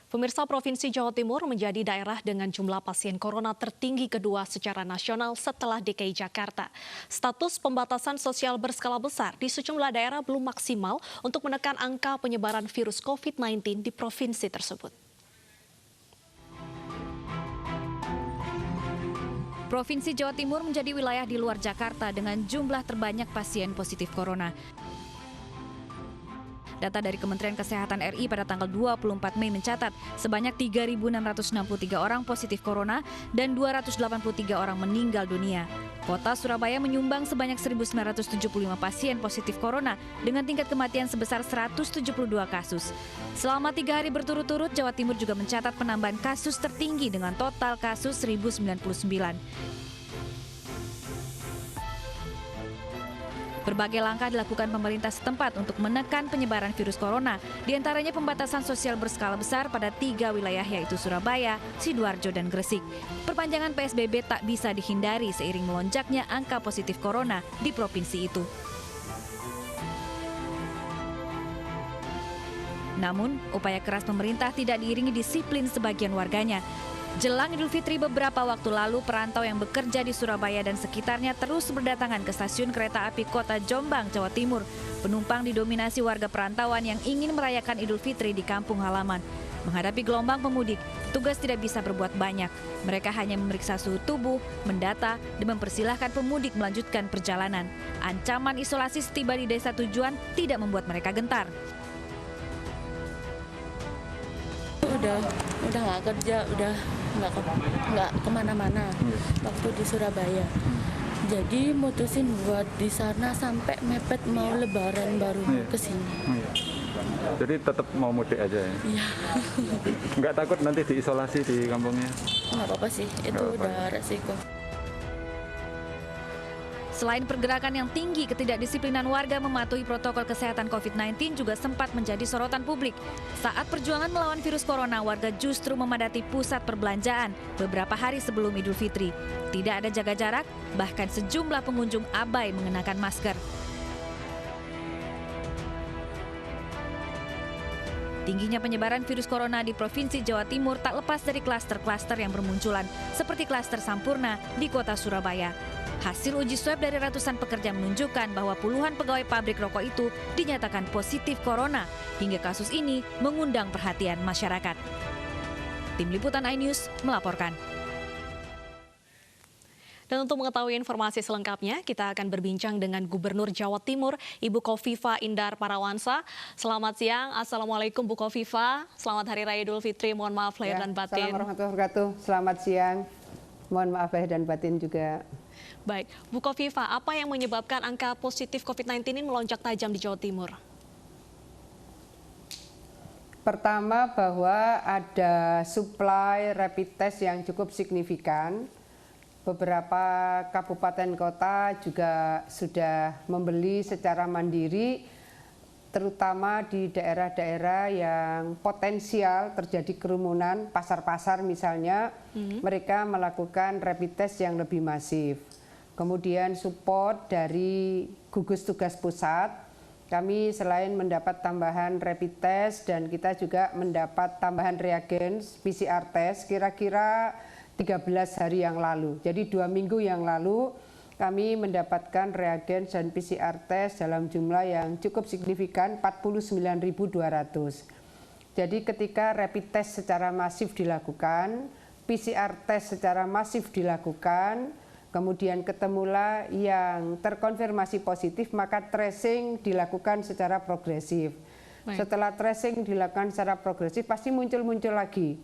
Pemirsa, Provinsi Jawa Timur menjadi daerah dengan jumlah pasien corona tertinggi kedua secara nasional setelah DKI Jakarta. Status pembatasan sosial berskala besar di sejumlah daerah belum maksimal untuk menekan angka penyebaran virus COVID-19 di provinsi tersebut. Provinsi Jawa Timur menjadi wilayah di luar Jakarta dengan jumlah terbanyak pasien positif corona. Data dari Kementerian Kesehatan RI pada tanggal 24 Mei mencatat sebanyak 3.663 orang positif corona dan 283 orang meninggal dunia. Kota Surabaya menyumbang sebanyak 1.975 pasien positif corona dengan tingkat kematian sebesar 172 kasus. Selama 3 hari berturut-turut, Jawa Timur juga mencatat penambahan kasus tertinggi dengan total kasus 1.099. Berbagai langkah dilakukan pemerintah setempat untuk menekan penyebaran virus corona, diantaranya pembatasan sosial berskala besar pada 3 wilayah yaitu Surabaya, Sidoarjo, dan Gresik. Perpanjangan PSBB tak bisa dihindari seiring melonjaknya angka positif corona di provinsi itu. Namun, upaya keras pemerintah tidak diiringi disiplin sebagian warganya. Jelang Idul Fitri beberapa waktu lalu, perantau yang bekerja di Surabaya dan sekitarnya terus berdatangan ke stasiun kereta api Kota Jombang, Jawa Timur. Penumpang didominasi warga perantauan yang ingin merayakan Idul Fitri di kampung halaman. Menghadapi gelombang pemudik, tugas tidak bisa berbuat banyak. Mereka hanya memeriksa suhu tubuh, mendata, dan mempersilahkan pemudik melanjutkan perjalanan. Ancaman isolasi setiba di desa tujuan tidak membuat mereka gentar. Udah nggak kerja, udah nggak kemana-mana waktu di Surabaya. Jadi mutusin buat di sana sampai mepet mau Lebaran baru ke sini. Jadi tetap mau mudik aja ya? Iya. Nggak takut nanti diisolasi di kampungnya? Nggak apa-apa sih, itu udah resiko. Selain pergerakan yang tinggi, ketidakdisiplinan warga mematuhi protokol kesehatan COVID-19 juga sempat menjadi sorotan publik. Saat perjuangan melawan virus corona, warga justru memadati pusat perbelanjaan beberapa hari sebelum Idul Fitri. Tidak ada jaga jarak, bahkan sejumlah pengunjung abai mengenakan masker. Tingginya penyebaran virus corona di Provinsi Jawa Timur tak lepas dari klaster-klaster yang bermunculan, seperti klaster Sampurna di kota Surabaya. Hasil uji swab dari ratusan pekerja menunjukkan bahwa puluhan pegawai pabrik rokok itu dinyatakan positif corona, hingga kasus ini mengundang perhatian masyarakat. Tim Liputan iNews melaporkan. Dan untuk mengetahui informasi selengkapnya, kita akan berbincang dengan Gubernur Jawa Timur, Ibu Khofifah Indar Parawansa. Selamat siang, Assalamualaikum Bu Khofifah. Selamat Hari Raya Idul Fitri, mohon maaf lahir dan batin. Assalamualaikum warahmatullahi wabarakatuh, selamat siang. Mohon maaf lahir dan batin juga. Baik, Bu Khofifah, apa yang menyebabkan angka positif COVID-19 ini melonjak tajam di Jawa Timur? Pertama, bahwa ada suplai rapid test yang cukup signifikan. Beberapa kabupaten kota juga sudah membeli secara mandiri, terutama di daerah-daerah yang potensial terjadi kerumunan, pasar-pasar misalnya, mereka melakukan rapid test yang lebih masif. Kemudian support dari gugus tugas pusat, kami selain mendapat tambahan rapid test dan kita juga mendapat tambahan reagens PCR test kira-kira 13 hari yang lalu. Jadi 2 minggu yang lalu kami mendapatkan reagens dan PCR test dalam jumlah yang cukup signifikan 49.200. Jadi ketika rapid test secara masif dilakukan, PCR test secara masif dilakukan, kemudian ketemulah yang terkonfirmasi positif, maka tracing dilakukan secara progresif. Baik. Setelah tracing dilakukan secara progresif, pasti muncul lagi.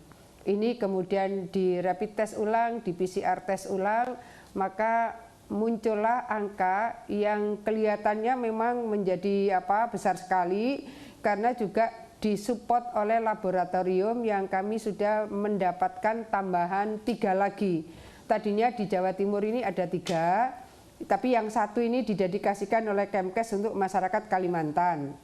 Ini kemudian di rapid test ulang, di PCR test ulang, maka muncullah angka yang kelihatannya memang menjadi besar sekali, karena juga disupport oleh laboratorium yang kami sudah mendapatkan tambahan 3 lagi. Tadinya di Jawa Timur ini ada 3, tapi yang 1 ini didedikasikan oleh Kemkes untuk masyarakat Kalimantan.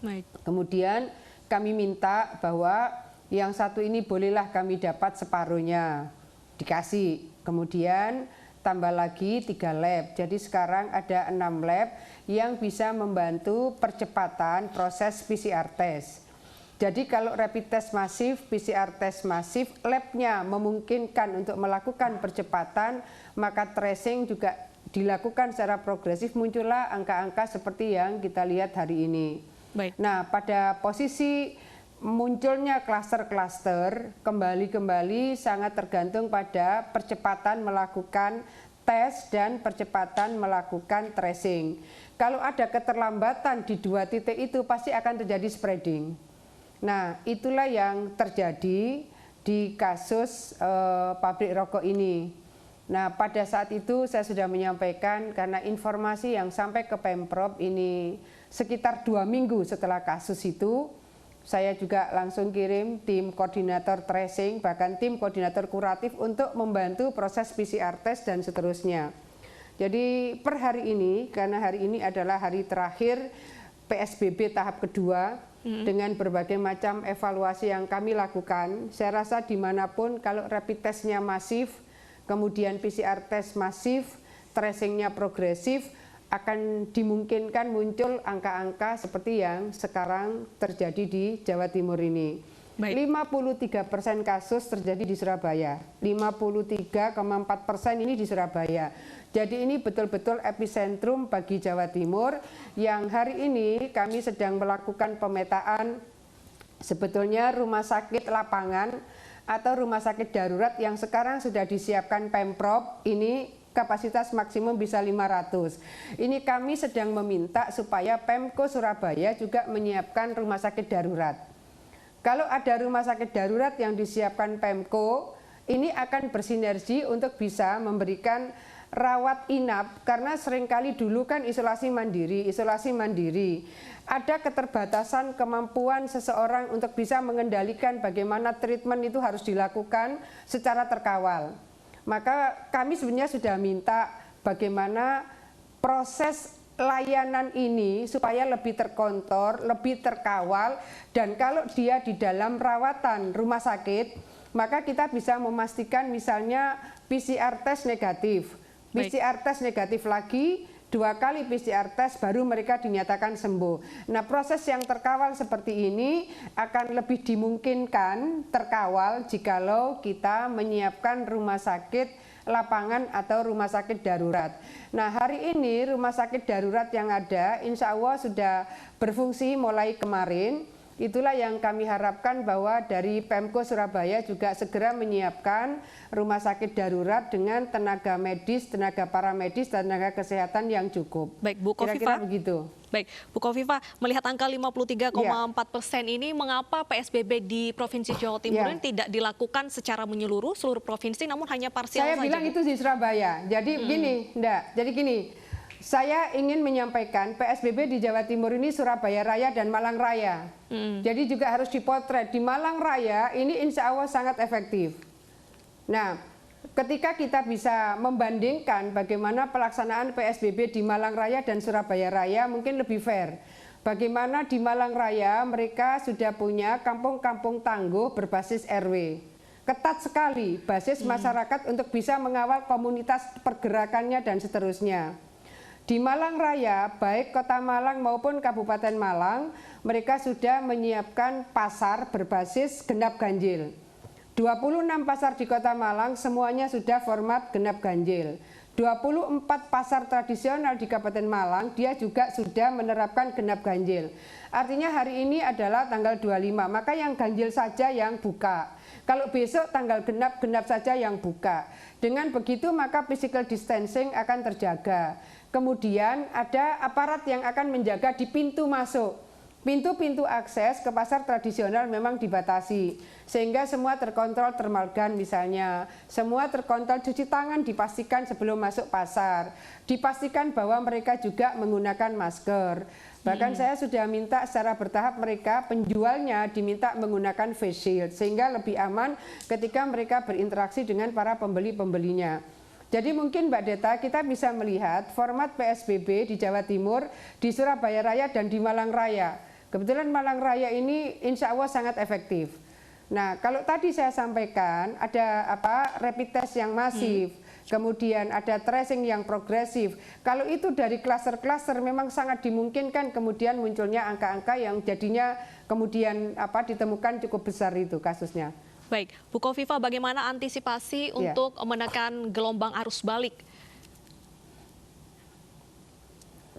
Baik. Kemudian kami minta bahwa yang 1 ini bolehlah kami dapat separuhnya, dikasih. Kemudian tambah lagi 3 lab, jadi sekarang ada 6 lab yang bisa membantu percepatan proses PCR test. Jadi kalau rapid test masif, PCR test masif, labnya memungkinkan untuk melakukan percepatan, maka tracing juga dilakukan secara progresif, muncullah angka-angka seperti yang kita lihat hari ini. Baik. Nah, pada posisi munculnya klaster-klaster kembali sangat tergantung pada percepatan melakukan tes dan percepatan melakukan tracing. Kalau ada keterlambatan di dua titik itu pasti akan terjadi spreading. Nah, itulah yang terjadi di kasus pabrik rokok ini. Nah, pada saat itu saya sudah menyampaikan karena informasi yang sampai ke Pemprov ini sekitar 2 minggu setelah kasus itu, saya juga langsung kirim tim koordinator tracing, bahkan tim koordinator kuratif untuk membantu proses PCR test dan seterusnya. Jadi per hari ini, karena hari ini adalah hari terakhir PSBB tahap kedua, dengan berbagai macam evaluasi yang kami lakukan, saya rasa dimanapun kalau rapid testnya masif, kemudian PCR test masif, tracingnya progresif, akan dimungkinkan muncul angka-angka seperti yang sekarang terjadi di Jawa Timur ini. Baik. 53% kasus terjadi di Surabaya, 53,4% ini di Surabaya. Jadi ini betul-betul epicentrum bagi Jawa Timur yang hari ini kami sedang melakukan pemetaan sebetulnya rumah sakit lapangan atau rumah sakit darurat yang sekarang sudah disiapkan Pemprov ini kapasitas maksimum bisa 500. Ini kami sedang meminta supaya Pemko Surabaya juga menyiapkan rumah sakit darurat. Kalau ada rumah sakit darurat yang disiapkan Pemko, ini akan bersinergi untuk bisa memberikan rawat inap, karena seringkali dulu kan isolasi mandiri. Ada keterbatasan kemampuan seseorang untuk bisa mengendalikan bagaimana treatment itu harus dilakukan secara terkawal. Maka kami sebenarnya sudah minta bagaimana proses layanan ini supaya lebih terkontrol, lebih terkawal, dan kalau dia di dalam rawatan rumah sakit, maka kita bisa memastikan misalnya PCR test negatif. PCR test negatif lagi, 2 kali PCR test baru mereka dinyatakan sembuh. Nah, proses yang terkawal seperti ini akan lebih dimungkinkan terkawal jikalau kita menyiapkan rumah sakit lapangan atau rumah sakit darurat. Nah, hari ini rumah sakit darurat yang ada insya Allah sudah berfungsi mulai kemarin. Itulah yang kami harapkan bahwa dari Pemko Surabaya juga segera menyiapkan rumah sakit darurat dengan tenaga medis, tenaga paramedis, dan tenaga kesehatan yang cukup. Baik, Bu Kofifa. Kira-kira begitu. Baik, Bu Kofifa, melihat angka 53,4% ini, mengapa PSBB di Provinsi Jawa Timur ini tidak dilakukan secara menyeluruh seluruh provinsi, namun hanya parsial saja? Saya bilang itu di Surabaya. Jadi begini, jadi gini. Saya ingin menyampaikan PSBB di Jawa Timur ini Surabaya Raya dan Malang Raya. Jadi juga harus dipotret. Di Malang Raya ini insya Allah sangat efektif. Nah, ketika kita bisa membandingkan bagaimana pelaksanaan PSBB di Malang Raya dan Surabaya Raya mungkin lebih fair. Bagaimana di Malang Raya mereka sudah punya kampung-kampung tangguh berbasis RW. Ketat sekali basis masyarakat untuk bisa mengawal komunitas pergerakannya dan seterusnya. Di Malang Raya, baik Kota Malang maupun Kabupaten Malang, mereka sudah menyiapkan pasar berbasis genap ganjil. 26 pasar di Kota Malang semuanya sudah format genap ganjil. 24 pasar tradisional di Kabupaten Malang, dia juga sudah menerapkan genap ganjil. Artinya hari ini adalah tanggal 25, maka yang ganjil saja yang buka. Kalau besok tanggal genap saja yang buka. Dengan begitu maka physical distancing akan terjaga. Kemudian ada aparat yang akan menjaga di pintu masuk. Pintu-pintu akses ke pasar tradisional memang dibatasi. Sehingga semua terkontrol termalgan misalnya. Semua terkontrol cuci tangan dipastikan sebelum masuk pasar. Dipastikan bahwa mereka juga menggunakan masker. Bahkan saya sudah minta secara bertahap mereka penjualnya diminta menggunakan face shield. Sehingga lebih aman ketika mereka berinteraksi dengan para pembeli-pembelinya. Jadi mungkin Mbak Deta kita bisa melihat format PSBB di Jawa Timur, di Surabaya Raya dan di Malang Raya. Kebetulan Malang Raya ini insya Allah sangat efektif. Nah kalau tadi saya sampaikan ada rapid test yang masif. kemudian ada tracing yang progresif. Kalau itu dari klaster-klaster memang sangat dimungkinkan kemudian munculnya angka-angka yang jadinya kemudian ditemukan cukup besar itu kasusnya. Baik, Bu Kofifa, bagaimana antisipasi untuk menekan gelombang arus balik?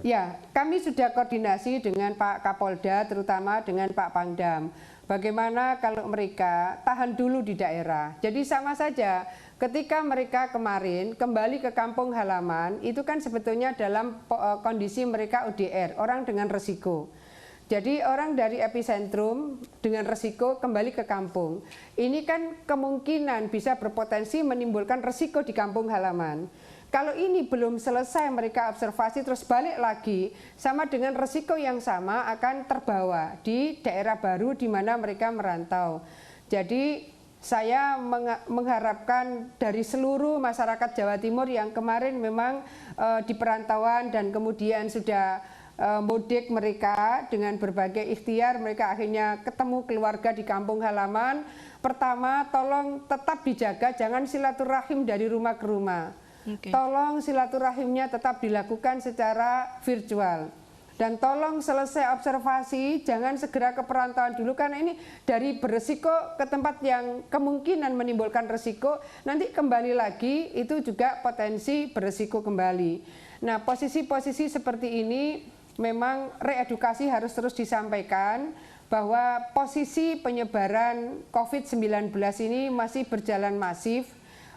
Ya, kami sudah koordinasi dengan Pak Kapolda, terutama dengan Pak Pangdam. Bagaimana kalau mereka tahan dulu di daerah. Jadi sama saja, ketika mereka kemarin kembali ke kampung halaman, itu kan sebetulnya dalam kondisi mereka ODR, orang dengan resiko. Jadi orang dari epicentrum dengan resiko kembali ke kampung. Ini kan kemungkinan bisa berpotensi menimbulkan resiko di kampung halaman. Kalau ini belum selesai mereka observasi terus balik lagi, sama dengan resiko yang sama akan terbawa di daerah baru di mana mereka merantau. Jadi saya mengharapkan dari seluruh masyarakat Jawa Timur yang kemarin memang di perantauan dan kemudian sudah mudik mereka dengan berbagai ikhtiar, mereka akhirnya ketemu keluarga di kampung halaman. Pertama, tolong tetap dijaga, jangan silaturahim dari rumah ke rumah. Tolong silaturahimnya tetap dilakukan secara virtual. Dan tolong selesai observasi, jangan segera ke perantauan dulu, karena ini dari beresiko ke tempat yang kemungkinan menimbulkan resiko, nanti kembali lagi itu juga potensi beresiko kembali. Nah, posisi-posisi seperti ini memang reedukasi harus terus disampaikan, bahwa posisi penyebaran COVID-19 ini masih berjalan masif.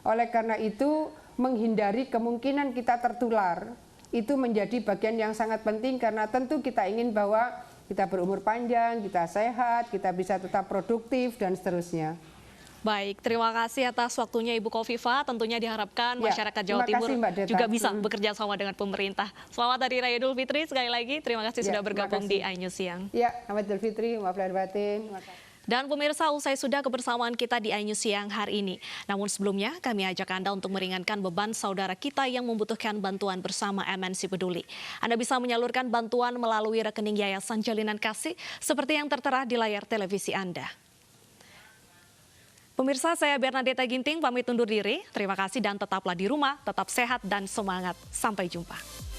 Oleh karena itu, menghindari kemungkinan kita tertular itu menjadi bagian yang sangat penting, karena tentu kita ingin bahwa kita berumur panjang, kita sehat, kita bisa tetap produktif dan seterusnya. Baik, terima kasih atas waktunya Ibu Kofifa. Tentunya diharapkan masyarakat Jawa Timur juga bisa bekerja sama dengan pemerintah. Selamat Hari Raya Idul Fitri sekali lagi. Terima kasih sudah bergabung di iNews Siang. Ya, selamat Idul Fitri, maaf lahir batin. Dan pemirsa, usai sudah kebersamaan kita di iNews Siang hari ini. Namun sebelumnya, kami ajak Anda untuk meringankan beban saudara kita yang membutuhkan bantuan bersama MNC Peduli. Anda bisa menyalurkan bantuan melalui rekening Yayasan Jalinan Kasih seperti yang tertera di layar televisi Anda. Pemirsa, saya Bernadetta Ginting pamit undur diri. Terima kasih dan tetaplah di rumah, tetap sehat dan semangat. Sampai jumpa.